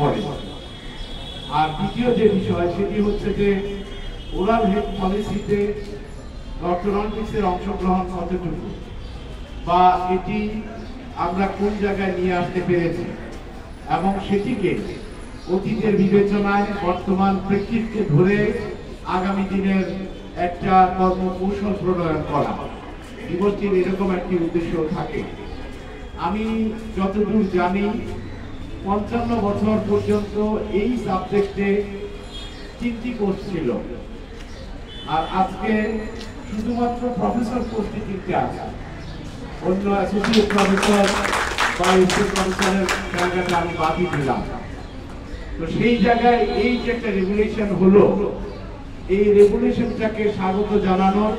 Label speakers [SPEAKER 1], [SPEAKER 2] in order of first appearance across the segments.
[SPEAKER 1] করে। আর দ্বিতীয় যে বিষয় সেটি হচ্ছে যে ওরাল হেলথ পলিসিতে অর্থোডন্টিক্সের অংশগ্রহণ কতটুকু বা এটি আমরা কোন জায়গায় নিয়ে আসতে পেরেছি এবং সেটিকে অতীতের বিবেচনায় বর্তমান প্রেক্ষিতকে ধরে আগামী দিনের একটা কর্মকৌশল প্রণয়ন করা, দিবসটির এরকম একটি উদ্দেশ্য থাকে। আমি যতদূর জানি 55 বছর পর্যন্ত এই সাবজেক্টে 3টি কোর্স ছিল, আর আজকে শুধুমাত্র প্রফেসর পোস্টে 3টে আছে। অন্য অ্যাসোসিয়েট প্রফেসর বা এসিস্ট্যান্ট প্রফেসরের জায়গাটা আমি বাদই দিলাম। তো সেই জায়গায় এই যে একটা রেগুলেশন হলো, এই রেগুলেশনটাকে স্বাগত জানানোর,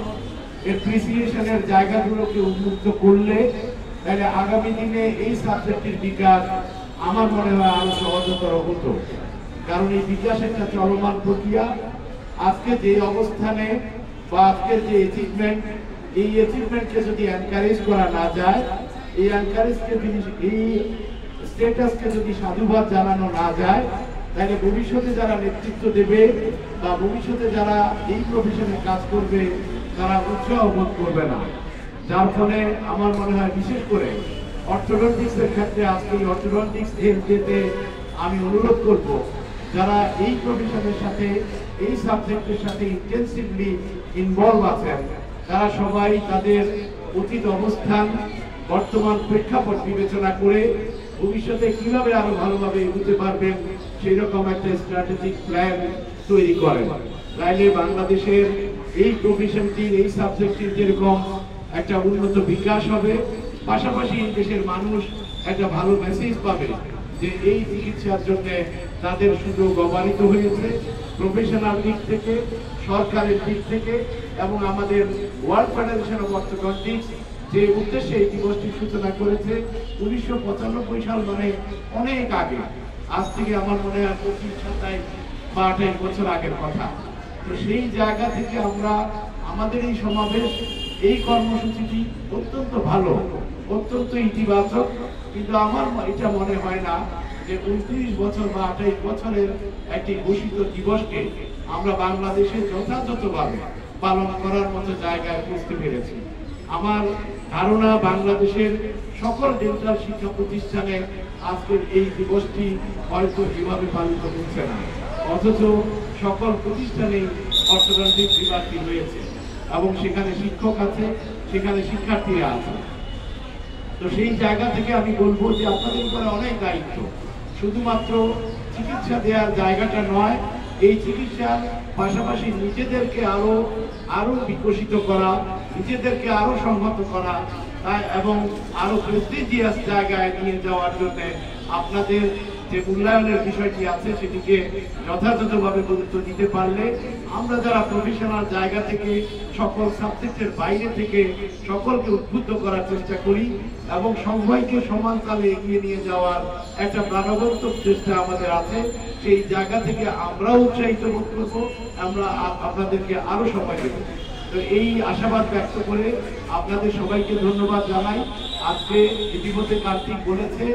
[SPEAKER 1] এপ্রিসিয়েশনের জায়গাগুলোকে উন্মুক্ত করলে তাহলে আগামী দিনে এই সাবজেক্টের বিকাশ আমার মনে হয় আরো সহজতর হতো। কারণ এই বিকাশ একটা চলমান প্রক্রিয়া। আজকে যে অবস্থানে বা আজকের যে অ্যাচিভমেন্ট, এই অ্যাচিভমেন্টকে যদি এনকারেজ করা না যায়, এই এনকারেজকে এই স্ট্যাটাসকে যদি সাধুবাদ জানানো না যায়, তাহলে ভবিষ্যতে যারা নেতৃত্ব দেবে বা ভবিষ্যতে যারা এই প্রফেশনে কাজ করবে তারা উৎসাহ বোধ করবে না। যার ফলে আমার মনে হয় বিশেষ করে অর্থোডন্টিক্সের ক্ষেত্রে আজকে এই অর্থোডন্টিক্স হেলথ ডেতে আমি অনুরোধ করব, যারা এই প্রফেশনের সাথে এই সাবজেক্টের সাথে ইন্টেন্সিভলি ইনভলভ আছেন, তারা সবাই তাদের অতীত অবস্থান বর্তমান প্রেক্ষাপট বিবেচনা করে ভবিষ্যতে কিভাবে আরো ভালোভাবে এগোতে পারবেন সেই রকম একটা স্ট্র্যাটেজিক প্ল্যান তৈরি করেন। তাইলে বাংলাদেশের এই প্রফেশনটির, এই সাবজেক্টটির যেরকম একটা উন্নত বিকাশ হবে, পাশাপাশি দেশের মানুষ একটা ভালো মেসেজ পাবে যে এই চিকিৎসার জন্য তাদের সুযোগ অবারিত হয়েছে প্রফেশনাল দিক থেকে, সরকারের দিক থেকে, এবং আমাদের ওয়ার্ল্ড ফেডারেশন অফ অর্থোডন্টিক্স যে উদ্দেশ্যে এই দিবসটির সূচনা করেছে 1995 সাল, মানে অনেক আগে, আজ থেকে আমার মনে হয় 25, 27 বা 28 বছর আগের কথা। তো সেই জায়গা থেকে আমরা আমাদের এই সমাবেশ, এই কর্মসূচিটি অত্যন্ত ভালো, অত্যন্ত ইতিবাচক। কিন্তু আমার এটা মনে হয় না যে 29 বছর বা 28 বছরের একটি ঘোষিত দিবসকে আমরা বাংলাদেশে যথাযথভাবে পালন করার মতো জায়গায় পৌঁছতে পেরেছি। আমার ধারণা বাংলাদেশের সকল ডেন্টাল শিক্ষা প্রতিষ্ঠানে আজকের এই দিবসটি হয়তো এভাবে পালিত হচ্ছে না, অথচ সকল প্রতিষ্ঠানেই অর্থোডন্টিক্স বিভাগটি রয়েছে এবং সেখানে শিক্ষক আছে, সেখানে শিক্ষার্থীরা আছে। তো সেই জায়গা থেকে আমি বলবো যে আপনাদের উপরে অনেক দায়িত্ব, শুধুমাত্র চিকিৎসা দেওয়ার জায়গাটা নয়, এই চিকিৎসার পাশাপাশি নিজেদেরকে আরো বিকশিত করা, নিজেদেরকে আরো সংহত করা এবং আরো প্রেস্টিজিয়াস জায়গায় নিয়ে যাওয়ার জন্য আপনাদের যে মূল্যায়নের বিষয়টি আছে সেটিকে যথাযথভাবে গুরুত্ব দিতে পারলে আমরা যারা প্রফেশনাল জায়গা থেকে সকল সাবজেক্টের বাইরে থেকে সকলকে উদ্বুদ্ধ করার চেষ্টা করি এবং সবাইকে সমান তালে এগিয়ে নিয়ে যাওয়ার একটা প্রাণবন্ত চেষ্টা আমাদের আছে, সেই জায়গা থেকে আমরাও উৎসাহিত বোধ করবো, আমরা আপনাদেরকে আরো সময় দেব। তো এই আশাবাদ ব্যক্ত করে আপনাদের সবাইকে ধন্যবাদ জানাই। আজকে ইতিমধ্যে কার্তিক বলেছে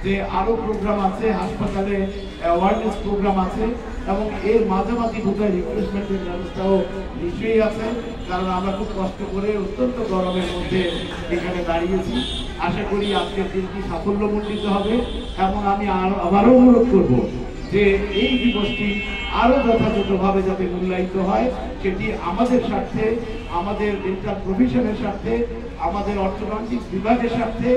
[SPEAKER 1] যে আরো প্রোগ্রাম আছে, হাসপাতালে অ্যাওয়ারনেস প্রোগ্রাম আছে এবং এর মাঝামাঝি বোধহয় রিফ্রেশমেন্টের ব্যবস্থাও নিশ্চয়ই আছে, কারণ আমরা খুব কষ্ট করে অত্যন্ত গরমের মধ্যে এখানে দাঁড়িয়েছি। আশা করি আজকের দিনটি সাফল্যমণ্ডিত হবে এবং আমি আবারও অনুরোধ করব যে এই দিবসটি আরো যথাযথভাবে যাতে মূল্যায়িত হয়, সেটি আমাদের স্বার্থে, আমাদের ডেন্টাল প্রফেশনের স্বার্থে, আমাদের অর্থোডন্টিক্স বিভাগের স্বার্থে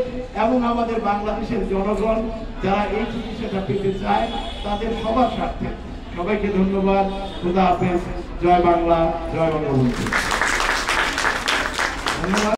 [SPEAKER 1] এবং আমাদের বাংলাদেশের জনগণ যারা এই চিকিৎসাটা পেতে চায় তাদের সবার স্বার্থে। সবাইকে ধন্যবাদ। খোদা হাফেজ। জয় বাংলা, জয় বঙ্গবন্ধু। ধন্যবাদ।